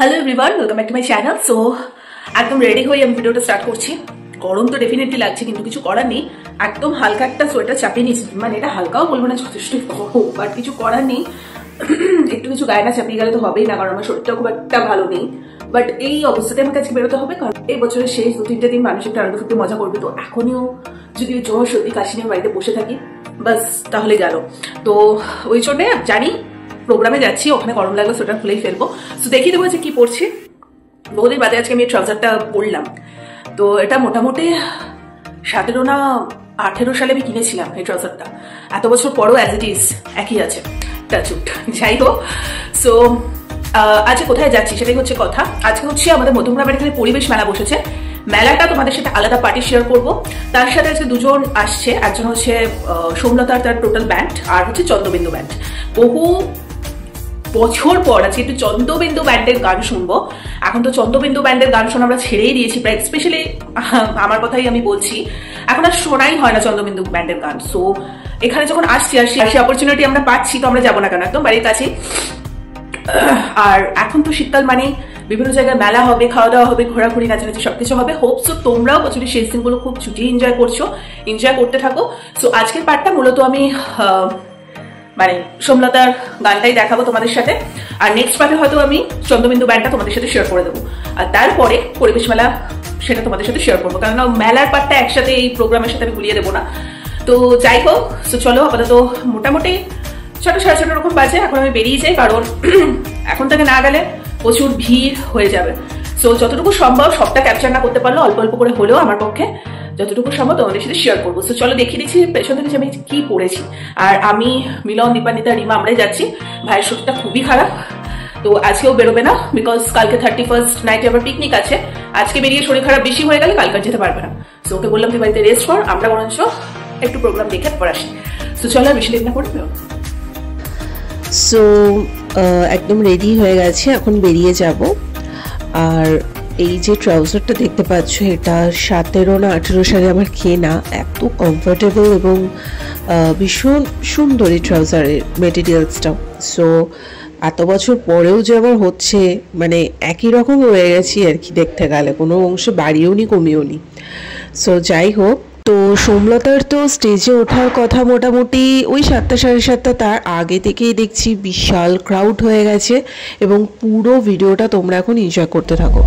Hello everyone, welcome back to my channel. So একদম ready হয়ে আমি ভিডিওটা স্টার্ট করছি। গরম তো ডেফিনেটলি লাগছে, কিন্তু কিছু করার নেই। একদম হালকা একটা সোয়েটার চাপিয়ে নিয়েছি, মানে এটা হালকাও বলবো না, যথেষ্টই গরম, বাট কিছু করার নেই। একটু কিছু গায়ে না চাপিয়ে গেলে তো হবেই না, কারণ আমার শরীরটা খুব একটা ভালো নেই। বাট এই অবস্থাতে আমাকে আজকে বেরোতে হবে, কারণ এই বছরের শেষ 2-3 দিন মানুষ একটু আনন্দ ফুর্তি মজা করবে। তো এখনও যদি জ্বর সর্দি কাশি নিয়ে বাড়িতে বসে থাকি, বাস তাহলে গেল। তো ওই জন্যে জানি প্রোগ্রামে যাচ্ছি, ওখানে গরম লাগলে সোয়েটার খুলেই ফেলবো। তো দেখিয়ে দেবো যে কি পড়ছি। বহুদিন বাদে আজকে আমি ট্রাউজারটা পরলাম। তো এটা মোটামুটি 17 না 18 সালে আমি কিনেছিলাম এই ট্রাউজারটা। এত বছর পরও অ্যাজ ইট ইজ একই আছে, টাচউড। যাই হোক, সো আজকে কোথায় যাচ্ছি সেটাই হচ্ছে কথা। আজকে হচ্ছে আমাদের মধ্যমগ্রামের এখানে পরিবেশ মেলা বসেছে। মেলাটা তোমাদের সাথে আলাদা পার্টি শেয়ার করবো। তার সাথে আজকে দুজন আসছে, একজন হচ্ছে সোমলতার তার টোটাল ব্যান্ড, আর হচ্ছে চন্দ্রবিন্দু ব্যান্ড। বহু বছর পর আজকে একটু চন্দ্রবিন্দু ব্যান্ডের গান শুনবো। এখন তো চন্দ্রবিন্দু ব্যান্ডের গান শোনা আমরা ছেড়েই দিয়েছি প্রায়, স্পেশালি আমার কথাই আমি বলছি, এখন আর শোনাই হয় না চন্দ্রবিন্দু ব্যান্ডের গান। সো এখানে যখন আসছি আর সেই অপরচুনিটি আমরা পাচ্ছি, তো আমরা যাবো না কেন, একদম বাড়ির কাছে। আর এখন তো শীতকাল মানে বিভিন্ন জায়গায় মেলা হবে, খাওয়া দাওয়া হবে, ঘোরাঘুরি, নাচানাচি সবকিছু হবে। হোপসো তোমরাও বছরের শেষ দিনগুলো খুব ছুটি এনজয় করছো, এনজয় করতে থাকো। সো আজকের পার্টটা মূলত আমি মানে সোমলতার গানটাই দেখাবো তোমাদের সাথে, আর নেক্সট পার্টে হয়তো আমি চন্দ্রবিন্দু ব্যান্ডটা তোমাদের সাথে শেয়ার করে দেবো, আর তারপরে পরিবেশ মেলা সেটা তোমাদের সাথে শেয়ার করবো, কারণ মেলার পার্টটা একসাথে এই প্রোগ্রামের সাথে আমি গুলিয়ে দেবো না। তো যাই হোক, তো চলো আপাতত মোটামুটি 6:30 এরকম বাজে, এখন আমি বেরিয়ে যাই, কারণ এখন থেকে না গেলে প্রচুর ভিড় হয়ে যাবে। সো যতটুকু সম্ভব সবটা ক্যাপচার না করতে পারলো, অল্প অল্প করে হলেও আমার পক্ষে যতটুকু সম্ভব তোমাদের সাথে শেয়ার করবো। তো চলো দেখিয়ে দিচ্ছি পেছন থেকে আমি কি পড়েছি। আর আমি, মিলন, দীপান্বিতা, রিমা আমরাই যাচ্ছি। ভাইয়ের শরীরটা খুবই খারাপ, তো আজকেও বেরোবে না, বিকজ কালকে 31st নাইটে আবার পিকনিক আছে। আজকে বেরিয়ে শরীর খারাপ বেশি হয়ে গেলে কালকে যেতে পারবে না। সো ওকে বললাম তুই বাড়িতে রেস্ট কর, আমরা বরঞ্চ একটু প্রোগ্রাম দেখে পর আসি। সো চলো আর বেশি লেট না করে বেরো। সো একদম রেডি হয়ে গেছে, এখন বেরিয়ে যাব। আর এই যে ট্রাউজারটা দেখতে পাচ্ছ, এটা 17 না 18 সালে আমার কেনা। এত কমফোর্টেবল এবং ভীষণ সুন্দর এই ট্রাউজারের মেটেরিয়ালসটাও। সো এত বছর পরেও যে আমার হচ্ছে, মানে একই রকম রয়ে গেছি আর কি, দেখতে গেলে কোনো অংশে বাড়িও নি কমিও নি। সো যাই হোক, তো সোমলতার তো স্টেজে ওঠার কথা মোটামুটি ওই 7টা 7:30, তার আগে থেকেই দেখছি বিশাল ক্রাউড হয়ে গেছে, এবং পুরো ভিডিওটা তোমরা এখন এনজয় করতে থাকো।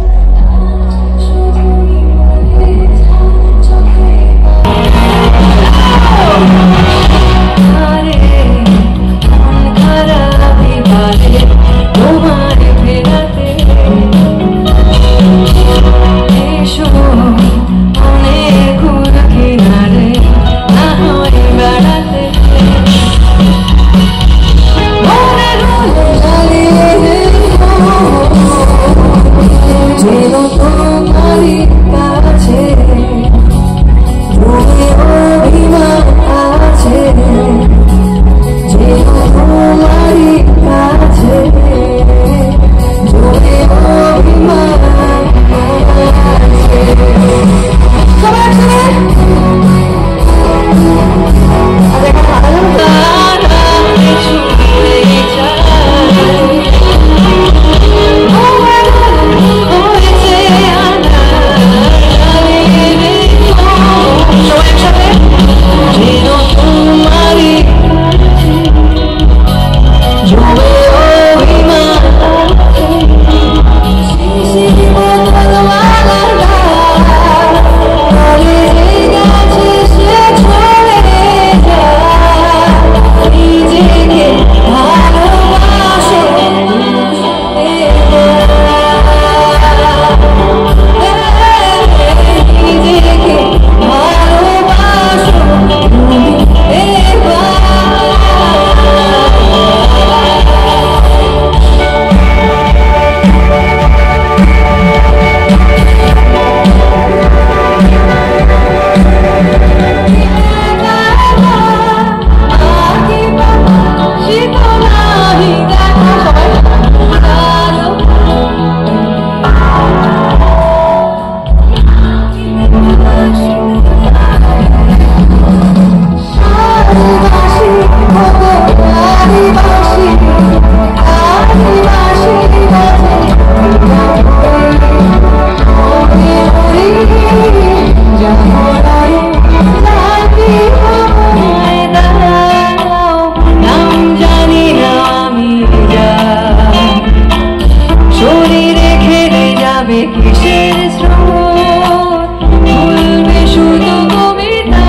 যাবে কিসের স্রোত, ভুলবে শুধু কবিতা।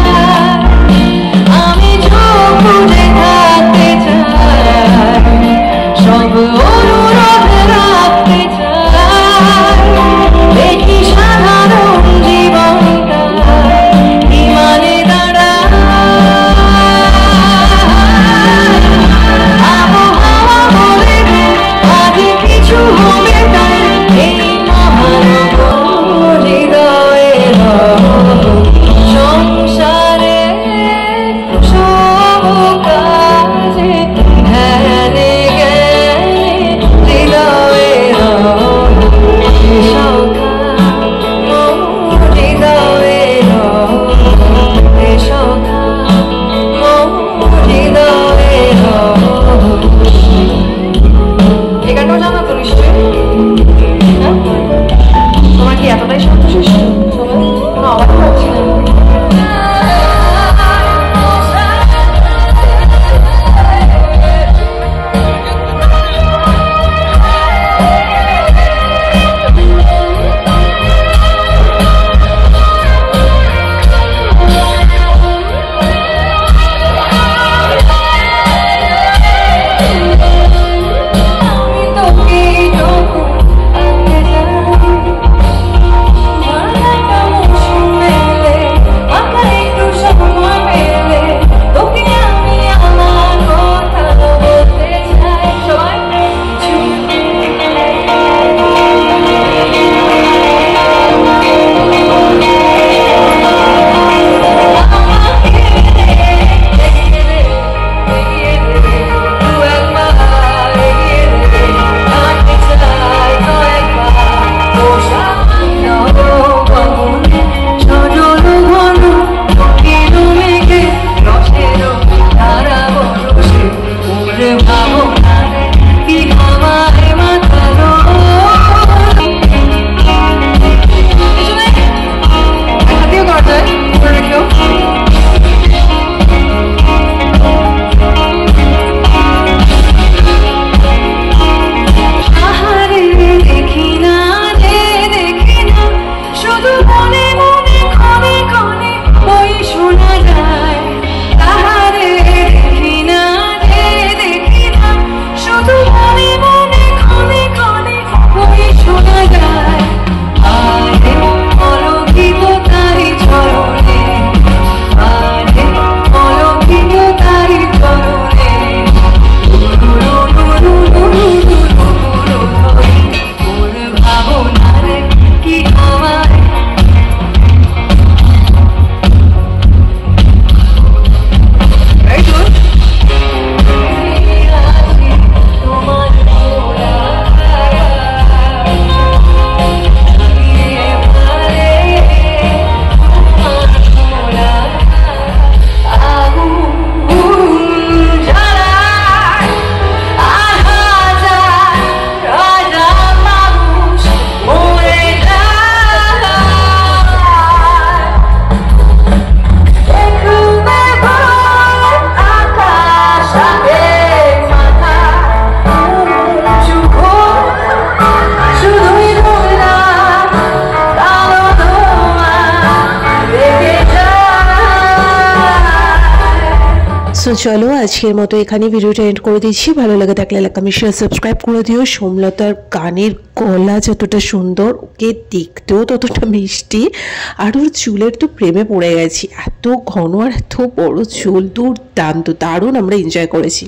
আমি চোখ বুজে থাকতে চাই, সব অনুরোধ রাখতে চাই। দেখি সাধারণ জীবনটা কি মানে দাঁড়ায়। আবহাওয়া বলে আজ কিছু হবে তাই, এই মহানগর হৃদয়ে সংসারে সব কাজে ধ্যানে জ্ঞানে হৃদয়ে সখা হৃদয়ে সখা হৃদয়ে। এই গানটাও জানো তো নিশ্চয়ই? হ্যাঁ, তোমার কি এতটাই শান্তশিষ্ট সবাই? কোনো অবাক পাচ্ছি না। সো চলো আজকের মতো এখানে ভিডিওটা এন্ড করে দিচ্ছি। ভালো লাগে থাকলে লাইক কমেন্ট শেয়ার সাবস্ক্রাইব করে দিও। সোমলতার গানের গলা যতটা সুন্দর, ওকে দেখতেও ততটা মিষ্টি, আর ওর চুলের তো প্রেমে পড়ে গেছি। এত ঘন আর এত বড় চুল, দুর্দান্ত, দারুণ আমরা এনজয় করেছি।